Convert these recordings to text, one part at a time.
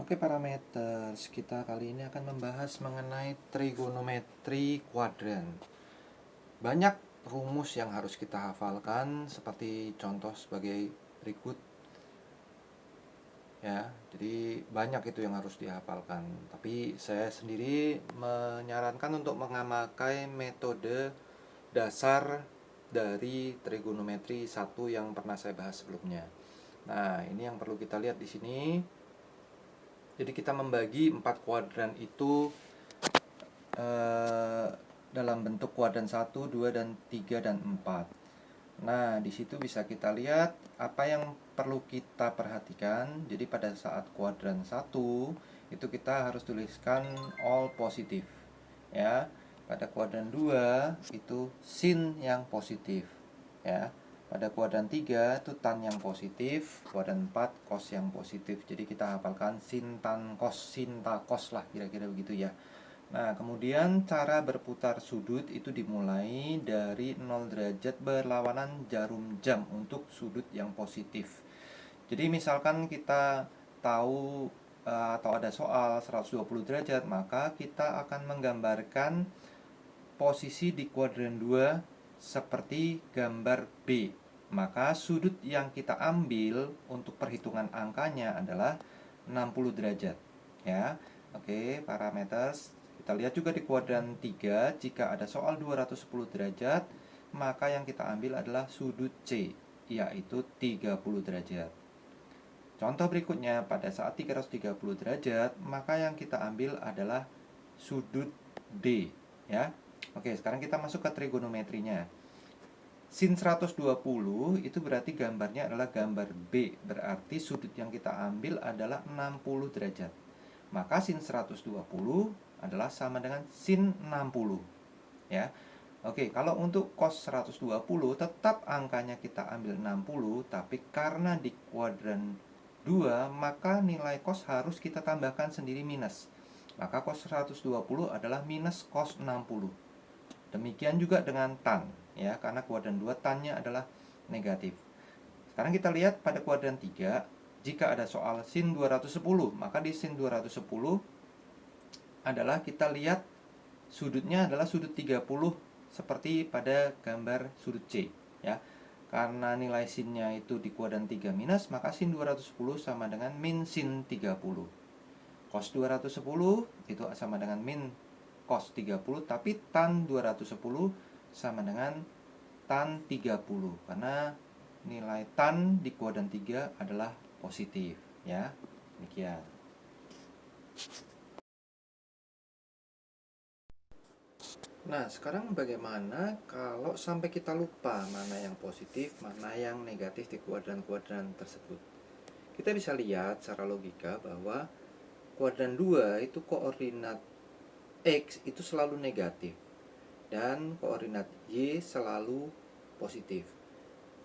Oke parameters, kita kali ini akan membahas mengenai trigonometri kuadran. Banyak rumus yang harus kita hafalkan, seperti contoh sebagai berikut. Ya, jadi banyak itu yang harus dihafalkan. Tapi saya sendiri menyarankan untuk memakai metode dasar dari trigonometri 1 yang pernah saya bahas sebelumnya. Nah, ini yang perlu kita lihat di sini. Jadi kita membagi 4 kuadran itu dalam bentuk kuadran 1, 2, dan 3, dan 4. Nah, di situ bisa kita lihat apa yang perlu kita perhatikan. Jadi pada saat kuadran 1 itu kita harus tuliskan all positif. Ya. Pada kuadran 2 itu sin yang positif. Ya. Pada kuadran 3 itu tan yang positif, kuadran 4 cos yang positif. Jadi kita hafalkan sin tan cos, sin ta cos lah kira-kira begitu ya. Nah, kemudian cara berputar sudut itu dimulai dari 0 derajat berlawanan jarum jam untuk sudut yang positif. Jadi misalkan kita tahu atau ada soal 120 derajat, maka kita akan menggambarkan posisi di kuadran 2 seperti gambar B. Maka sudut yang kita ambil untuk perhitungan angkanya adalah 60 derajat. Ya. Oke, parameters. Kita lihat juga di kuadran 3, jika ada soal 210 derajat, maka yang kita ambil adalah sudut C, yaitu 30 derajat. Contoh berikutnya, pada saat 330 derajat, maka yang kita ambil adalah sudut D, ya. Oke, sekarang kita masuk ke trigonometrinya. Sin 120 itu berarti gambarnya adalah gambar B, berarti sudut yang kita ambil adalah 60 derajat. Maka sin 120 adalah sama dengan sin 60, ya. Oke, kalau untuk cos 120 tetap angkanya kita ambil 60, tapi karena di kuadran 2 maka nilai cos harus kita tambahkan sendiri minus. Maka cos 120 adalah minus cos 60. Demikian juga dengan tan, ya, karena kuadran 2 tannya adalah negatif. Sekarang kita lihat pada kuadran 3, jika ada soal sin 210, maka di sin 210 adalah kita lihat sudutnya adalah sudut 30 seperti pada gambar sudut C, ya. Karena nilai sinnya itu di kuadran 3 minus, maka sin 210 sama dengan min sin 30. Cos 210 itu sama dengan min cos 30, tapi tan 210 sama dengan tan 30 karena nilai tan di kuadran 3 adalah positif, ya. Demikian. Nah, sekarang bagaimana kalau sampai kita lupa mana yang positif, mana yang negatif di kuadran-kuadran tersebut? Kita bisa lihat secara logika bahwa kuadran 2 itu koordinat X itu selalu negatif dan koordinat Y selalu positif.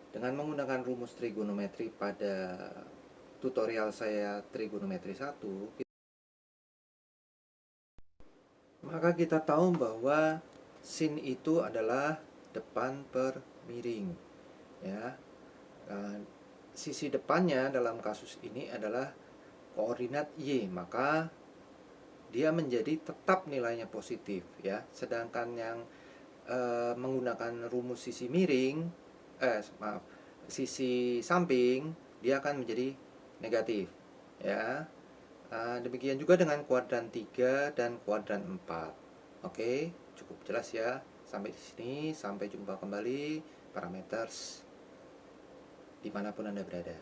Dengan menggunakan rumus trigonometri pada tutorial saya trigonometri 1, maka kita tahu bahwa sin itu adalah depan per miring, ya. Sisi depannya dalam kasus ini adalah koordinat Y, maka dia menjadi tetap nilainya positif, ya. Sedangkan yang menggunakan rumus sisi miring, sisi samping, dia akan menjadi negatif, ya. Demikian juga dengan kuadran 3 dan kuadran 4. Oke, cukup jelas ya. Sampai di sini, sampai jumpa kembali parameters dimanapun Anda berada.